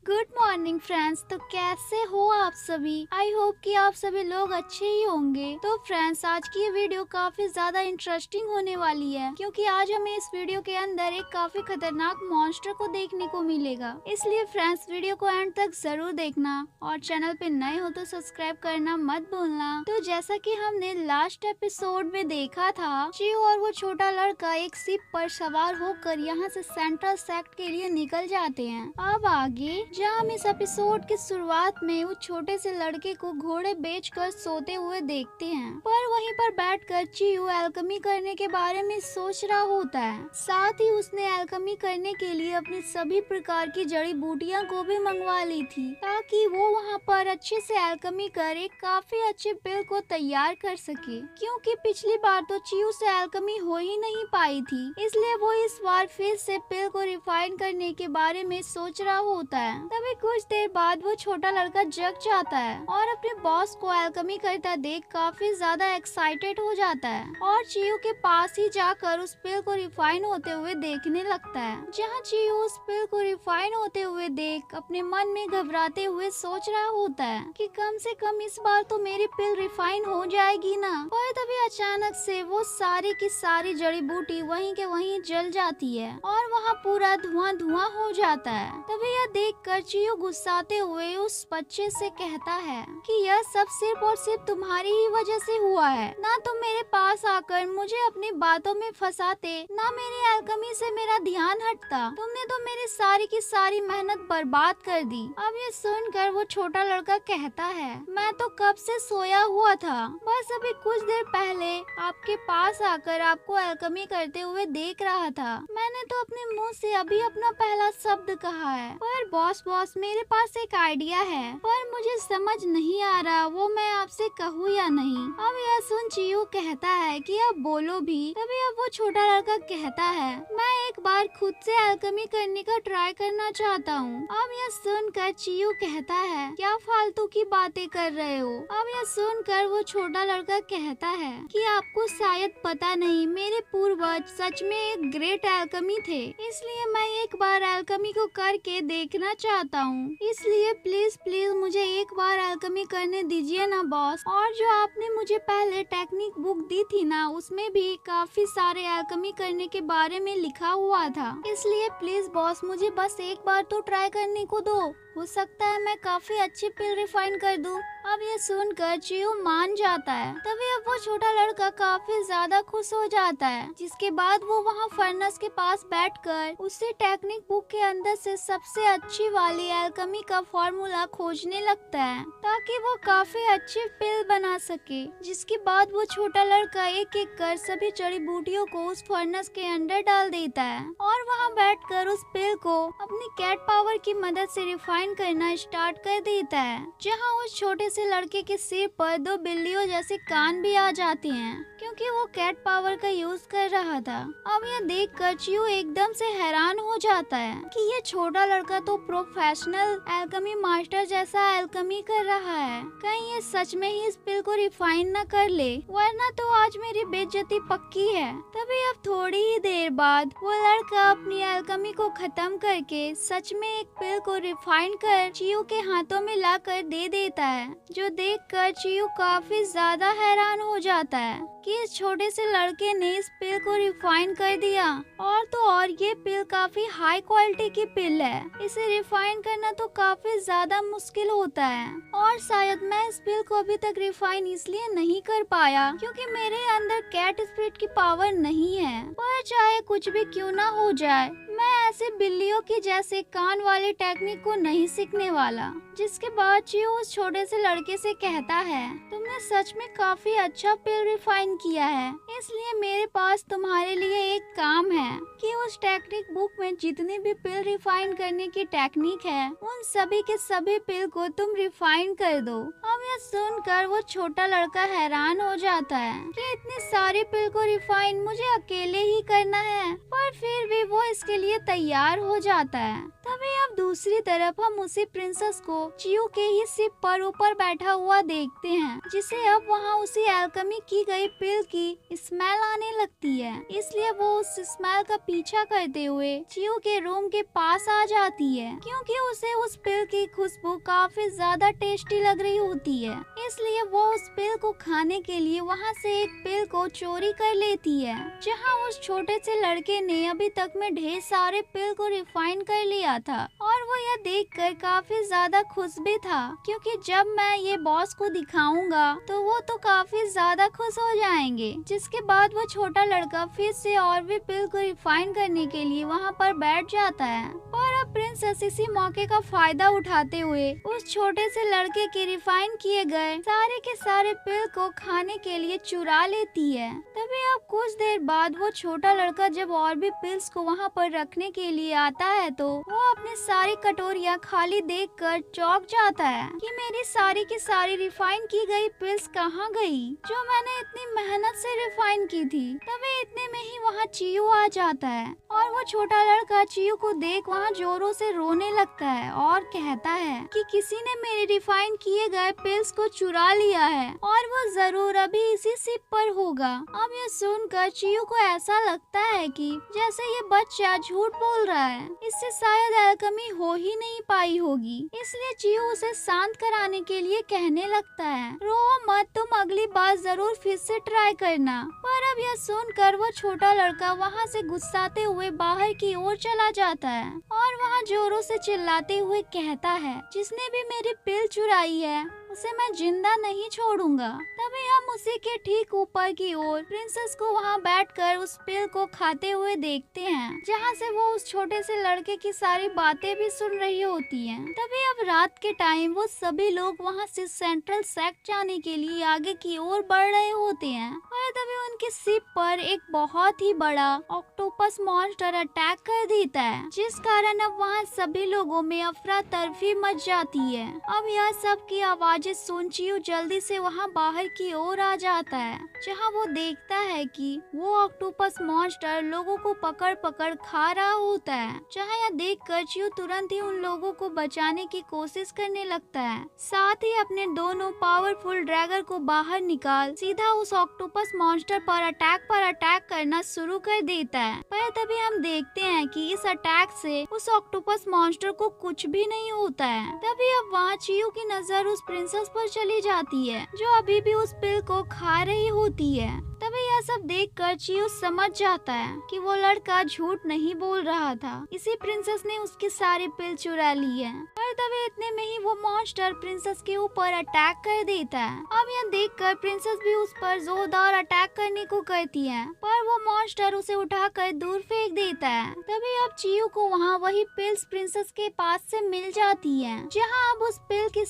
Good morning friends. तो कैसे हो आप सभी? आई होप कि आप सभी लोग अच्छे ही होंगे। तो फ्रेंड्स, आज की ये वीडियो काफी ज्यादा इंटरेस्टिंग होने वाली है, क्योंकि आज हमें इस वीडियो के अंदर एक काफी खतरनाक मॉन्स्टर को देखने को मिलेगा। इसलिए फ्रेंड्स, वीडियो को एंड तक जरूर देखना और चैनल पे नए हो तो सब्सक्राइब करना मत भूलना। तो जैसा कि हमने लास्ट एपिसोड में देखा था, चियो और वो छोटा लड़का एक शिप पर सवार होकर यहाँ से सेंट्रल सेक्ट के लिए निकल जाते हैं। अब आगे जहाँ हम इस एपिसोड की शुरुआत में उस छोटे से लड़के को घोड़े बेचकर सोते हुए देखते हैं, पर वहीं पर बैठकर चियो एल्केमी करने के बारे में सोच रहा होता है। साथ ही उसने एल्केमी करने के लिए अपनी सभी प्रकार की जड़ी बूटियां को भी मंगवा ली थी, ताकि वो वहाँ पर अच्छे से एल्केमी कर एक काफी अच्छे पिल को तैयार कर सके। क्योंकि पिछली बार तो चियो से एल्केमी हो ही नहीं पाई थी, इसलिए वो इस बार फिर से पिल को रिफाइन करने के बारे में सोच रहा होता है। तभी कुछ देर बाद वो छोटा लड़का जग जाता है और अपने बॉस को एल्केमी करता देख काफी ज्यादा एक्साइटेड हो जाता है और चियो के पास ही जाकर उस पिल को रिफाइन होते हुए देखने लगता है। जहाँ चियो उस पिल को रिफाइन होते हुए देख अपने मन में घबराते हुए सोच रहा होता है कि कम से कम इस बार तो मेरी पिल रिफाइन हो जाएगी ना। और तभी अचानक से वो सारी की सारी जड़ी बूटी वहीं के वहीं जल जाती है और वहाँ पूरा धुआं धुआं हो जाता है। तभी यह देख कर चियो गुस्साते हुए उस बच्चे से कहता है कि यह सब सिर्फ और सिर्फ तुम्हारी ही वजह से हुआ है। ना तुम मेरे पास आकर मुझे अपनी बातों में फंसाते, ना मेरी एल्केमी से मेरा ध्यान हटता। तुमने तो मेरी सारी की सारी मेहनत बर्बाद कर दी। अब ये सुनकर वो छोटा लड़का कहता है, मैं तो कब से सोया हुआ था, बस अभी कुछ देर पहले आपके पास आकर आपको एल्केमी करते हुए देख रहा था। मैंने तो अपने मुंह से अभी अपना पहला शब्द कहा है। पर बॉस मेरे पास एक आइडिया है, पर मुझे समझ नहीं आ रहा वो मैं आपसे कहूँ या नहीं। अब यह सुन चियो कहता है कि अब बोलो भी। तभी अब वो छोटा लड़का कहता है, मैं एक बार खुद से एल्केमी करने का ट्राई करना चाहता हूँ। अब यह सुनकर चियो कहता है, क्या फालतू की बातें कर रहे हो? अब यह सुनकर वो छोटा लड़का कहता है कि आपको शायद पता नहीं, मेरे पूर्वज सच में एक ग्रेट एल्केमी थे, इसलिए मैं एक बार एल्केमी को करके देखना चाहता हूँ। इसलिए प्लीज प्लीज मुझे एक बार एल्केमी करने दीजिए ना बॉस। और जो आपने मुझे पहले टेक्निक बुक दी थी ना, उसमें भी काफी सारे एल्केमी करने के बारे में लिखा हुआ था, इसलिए प्लीज बॉस मुझे बस एक बार तो ट्राई करने को दो। हो सकता है मैं काफी अच्छी पिल रिफाइन कर दूं। अब ये सुनकर चियो मान जाता है। तभी अब वो छोटा लड़का काफी ज्यादा खुश हो जाता है, जिसके बाद वो वहाँ फर्नेस के पास बैठकर उसी टेक्निक बुक के अंदर से सबसे अच्छी वाली एल्केमी का फॉर्मूला खोजने लगता है, ताकि वो काफी अच्छी पिल बना सके। जिसके बाद वो छोटा लड़का एक एक कर सभी जड़ी बूटियों को उस फर्नेस के अंदर डाल देता है और वहाँ बैठकर उस पिल को अपनी कैट पावर की मदद से रिफाइन करना स्टार्ट कर देता है। जहाँ उस छोटे से लड़के के सिर पर दो बिल्लियों जैसे कान भी आ जाते हैं, क्योंकि वो कैट पावर का यूज कर रहा था। अब यह देख कर चियो एकदम से हैरान हो जाता है कि ये छोटा लड़का तो प्रोफेशनल एल्केमी मास्टर जैसा एल्केमी कर रहा है। कहीं ये सच में ही इस पिल को रिफाइन न कर ले, वरना तो आज मेरी बेइज्जती पक्की है। तभी अब थोड़ी ही देर बाद वो लड़का अपनी एल्केमी को खत्म करके सच में एक पिल को रिफाइन कर चियो के हाथों में लाकर दे देता है, जो देखकर चियो काफी ज्यादा हैरान हो जाता है कि इस छोटे से लड़के ने इस पिल को रिफाइन कर दिया। और तो और ये पिल काफी हाई क्वालिटी की पिल है, इसे रिफाइन करना तो काफी ज्यादा मुश्किल होता है। और शायद मैं इस पिल को अभी तक रिफाइन इसलिए नहीं कर पाया क्योंकि मेरे अंदर कैट स्पिरिट की पावर नहीं है। पर चाहे कुछ भी क्यों ना हो जाए, मैं ऐसे बिल्लियों की जैसे कान वाली टेक्निक को नहीं सीखने वाला। जिसके बाद चियो उस छोटे से लड़के से कहता है, तुमने सच में काफी अच्छा पिल रिफाइन किया है, इसलिए मेरे पास तुम्हारे लिए एक काम है कि उस टेक्निक बुक में जितनी भी पिल रिफाइन करने की टेक्निक है, उन सभी के सभी पिल को तुम रिफाइन कर दो। अब यह सुनकर वो छोटा लड़का हैरान हो जाता है कि इतनी सारी पिल को रिफाइन मुझे अकेले ही करना है, पर फिर भी वो इसके लिए लिए तैयार हो जाता है। तभी अब दूसरी तरफ हम उसी प्रिंसेस को चियो के ही शिप पर ऊपर बैठा हुआ देखते हैं, जिसे अब वहाँ उसी एल्केमी की गई पिल की स्मेल आने लगती है। इसलिए वो उस स्मेल का पीछा करते हुए चियो के रूम के पास आ जाती है, क्योंकि उसे उस पिल की खुशबू काफी ज्यादा टेस्टी लग रही होती है। इसलिए वो उस पिल को खाने के लिए वहाँ से एक पिल को चोरी कर लेती है, जहाँ उस छोटे से लड़के ने अभी तक में ढेर सारे पिल को रिफाइन कर लिया था। और वो यह देखकर काफी ज्यादा खुश भी था, क्योंकि जब मैं ये बॉस को दिखाऊंगा तो वो तो काफी ज्यादा खुश हो जाएंगे। जिसके बाद वो छोटा लड़का फिर से और भी पिल को रिफाइन करने के लिए वहाँ पर बैठ जाता है। और अब प्रिंसेस इसी मौके का फायदा उठाते हुए उस छोटे से लड़के के रिफाइन किए गए सारे के सारे पिल को खाने के लिए चुरा लेती है। तभी अब कुछ देर बाद वो छोटा लड़का जब और भी पिल्स को वहाँ पर रखने के लिए आता है तो वो अपनी सारी कटोरियाँ खाली देखकर चौंक जाता है कि मेरी सारी की सारी रिफाइन की गई पिल्स कहाँ गई, जो मैंने इतनी मेहनत से रिफाइन की थी। तभी इतने में ही वहाँ चियो आ जाता है और वो छोटा लड़का चियो को देख वहाँ जोरों से रोने लगता है और कहता है कि किसी ने मेरे रिफाइन किए गए पिल्स को चुरा लिया है और वो जरूर अभी इसी शिप पर होगा। अब ये सुनकर चियो को ऐसा लगता है कि जैसे ये बच्चा झूठ बोल रहा है, इससे शायद एल्केमी हो ही नहीं पाई होगी। इसलिए चियो उसे शांत कराने के लिए कहने लगता है, रो मत, तुम अगली बार जरूर फिर से ट्राई करना। पर अब यह सुनकर वो छोटा लड़का वहाँ से गुस्साते हुए बाहर की ओर चला जाता है और वहाँ जोरों से चिल्लाते हुए कहता है, जिसने भी मेरी पिल चुराई है उसे मैं जिंदा नहीं छोड़ूंगा। तभी हम उसी के ठीक ऊपर की ओर प्रिंसेस को वहाँ बैठकर उस पिल को खाते हुए देखते हैं, जहाँ से वो उस छोटे से लड़के की सारी बातें भी सुन रही होती हैं। तभी अब रात के टाइम वो सभी लोग वहाँ से सेंट्रल सेक्ट जाने के लिए आगे की ओर बढ़ रहे होते हैं और तभी उनकी शिप पर एक बहुत ही बड़ा ऑक्टोपस मॉन्स्टर अटैक कर देता है, जिस कारण अब वहाँ सभी लोगों में अफरा तफरी मच जाती है। अब यह सब की आवाजें सुन चियो जल्दी से वहाँ बाहर की ओर आ जाता है, जहाँ वो देखता है कि वो ऑक्टोपस मॉन्स्टर लोगों को पकड़ पकड़ खा रहा होता है। जहाँ यह देखकर चियो तुरंत ही उन लोगों को बचाने की कोशिश करने लगता है, साथ ही अपने दोनों पावरफुल ड्रैगन को बाहर निकाल सीधा उस ऑक्टोपस मॉन्स्टर पर अटैक करना शुरू कर देता है। पर तभी हम देखते हैं कि इस अटैक से उस ऑक्टोपस मॉन्स्टर को कुछ भी नहीं होता है। तभी अब वहाँ चियो की नजर उस प्रिंसेस पर चली जाती है, जो अभी भी उस पिल को खा रही होती है। तभी यह सब देखकर चियो समझ जाता है कि वो लड़का झूठ नहीं बोल रहा था, इसी प्रिंसेस ने उसकी सारी पिल चुरा ली है। और तभी इतने में ही वो मॉन्स्टर प्रिंसेस के ऊपर अटैक कर देता है। अब यह देखकर प्रिंसेस भी उस पर जोरदार अटैक करने को कहती है, पर वो मॉन्स्टर उसे उठाकर दूर फेंक देता है। तभी अब चियो को वहाँ वही पिल्स प्रिंसेस के पास से मिल जाती है, जहाँ अब उस पिल की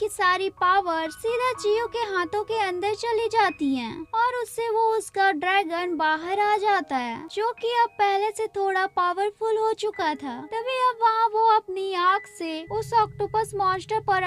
सारी पावर सीधा चियो के हाथों के अंदर चली जाती है और उससे वो उसका ड्रैगन बाहर आ जाता है, जो कि अब पहले से थोड़ा पावरफुल हो चुका था। तभी अब वहाँ वो अपनी आँख से उस ऑक्टोपस मॉन्स्टर पर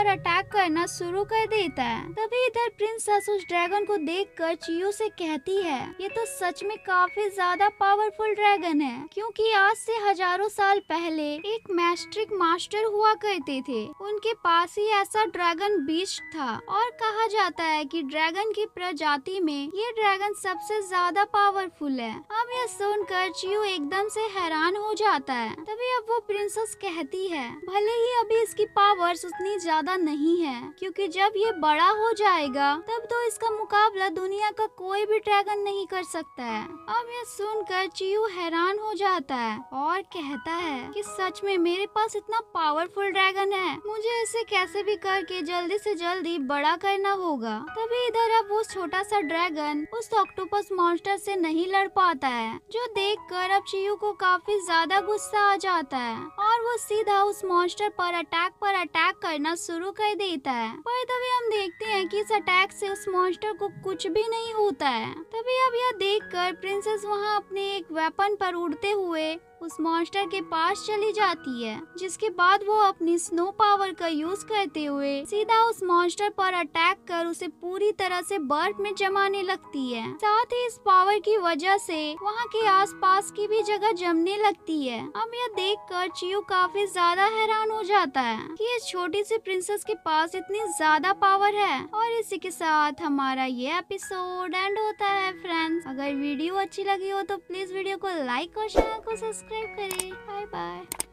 अटैक करना शुरू कर देता है। तभी इधर प्रिंसेस उस ड्रैगन को देखकर चियो से कहती है, ये तो सच में काफी ज्यादा पावरफुल ड्रैगन है, क्योंकि आज से हजारों साल पहले एक मैस्ट्रिक मास्टर हुआ करते थे, उनके पास ही ऐसा ड्रैगन बीस्ट था और कहा जाता है कि ड्रैगन की प्रजाति में ये ड्रैगन सबसे ज्यादा पावरफुल है। अब यह सुनकर चियो एकदम से हैरान हो जाता है। तभी अब वो प्रिंसेस कहती है, भले ही अभी इसकी पावर्स उतनी ज्यादा नहीं है, क्योंकि जब ये बड़ा हो जाएगा तब तो इसका मुकाबला दुनिया का कोई भी ड्रैगन नहीं कर सकता है। अब यह सुनकर चियो हैरान हो जाता है और कहता है कि सच में मेरे पास इतना पावरफुल ड्रैगन है, मुझे इसे कैसे भी करके जल्दी से जल्दी बड़ा करना होगा। तभी इधर अब वो छोटा सा ड्रैगन उस ऑक्टोपस मॉन्स्टर से नहीं लड़ पाता है, जो देखकर अब चियो को काफी ज्यादा गुस्सा आ जाता है और वो सीधा उस मॉन्स्टर पर अटैक करना शुरू कर देता है। पर तभी हम देखते हैं कि इस अटैक से उस मॉन्स्टर को कुछ भी नहीं होता है। तभी अब यह देखकर प्रिंसेस वहाँ अपने एक वेपन पर उड़ते हुए उस मॉन्स्टर के पास चली जाती है, जिसके बाद वो अपनी स्नो पावर का यूज करते हुए सीधा उस मॉन्स्टर पर अटैक कर उसे पूरी तरह से बर्फ में जमाने लगती है। साथ ही इस पावर की वजह से वहाँ के आसपास की भी जगह जमने लगती है। अब यह देखकर चियो काफी ज्यादा हैरान हो जाता है कि इस छोटी सी प्रिंसेस के पास इतनी ज्यादा पावर है। और इसी के साथ हमारा ये एपिसोड एंड होता है फ्रेंड्स। अगर वीडियो अच्छी लगी हो तो प्लीज वीडियो को लाइक और चैनल को सब्सक्राइब करें। Bye bye.